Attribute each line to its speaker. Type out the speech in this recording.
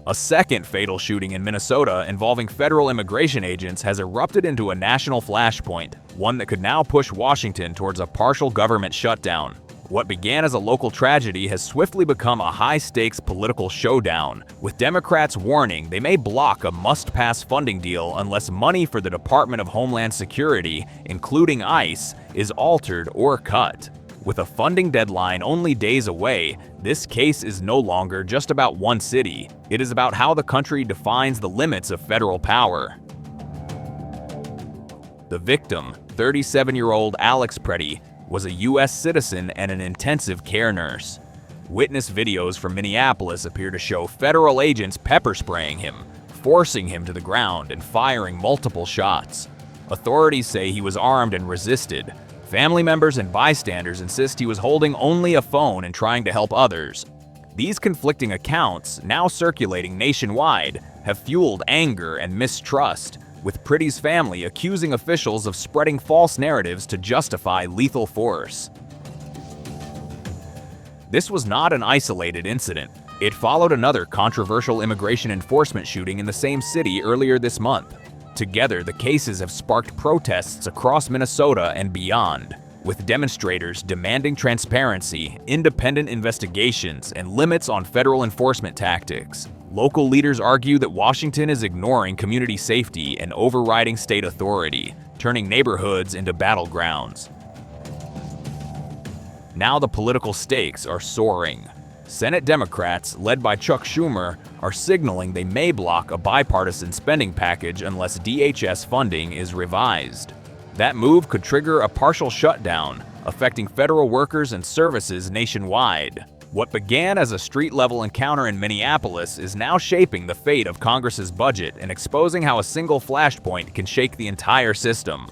Speaker 1: A second fatal shooting in Minnesota involving federal immigration agents has erupted into a national flashpoint, one that could now push Washington towards a partial government shutdown. What began as a local tragedy has swiftly become a high-stakes political showdown, with Democrats warning they may block a must-pass funding deal unless money for the Department of Homeland Security, including ICE, is altered or cut. With a funding deadline only days away, this case is no longer just about one city. It is about how the country defines the limits of federal power. The victim, 37-year-old Alex Preddy, was a U.S. citizen and an intensive care nurse. Witness videos from Minneapolis appear to show federal agents pepper spraying him, forcing him to the ground and firing multiple shots. Authorities say he was armed and resisted. Family members and bystanders insist he was holding only a phone and trying to help others. These conflicting accounts, now circulating nationwide, have fueled anger and mistrust, with Preddy's family accusing officials of spreading false narratives to justify lethal force. This was not an isolated incident. It followed another controversial immigration enforcement shooting in the same city earlier this month. Together, the cases have sparked protests across Minnesota and beyond, with demonstrators demanding transparency, independent investigations, and limits on federal enforcement tactics. Local leaders argue that Washington is ignoring community safety and overriding state authority, turning neighborhoods into battlegrounds. Now the political stakes are soaring. Senate Democrats, led by Chuck Schumer, are signaling they may block a bipartisan spending package unless DHS funding is revised. That move could trigger a partial shutdown, affecting federal workers and services nationwide. What began as a street-level encounter in Minneapolis is now shaping the fate of Congress's budget and exposing how a single flashpoint can shake the entire system.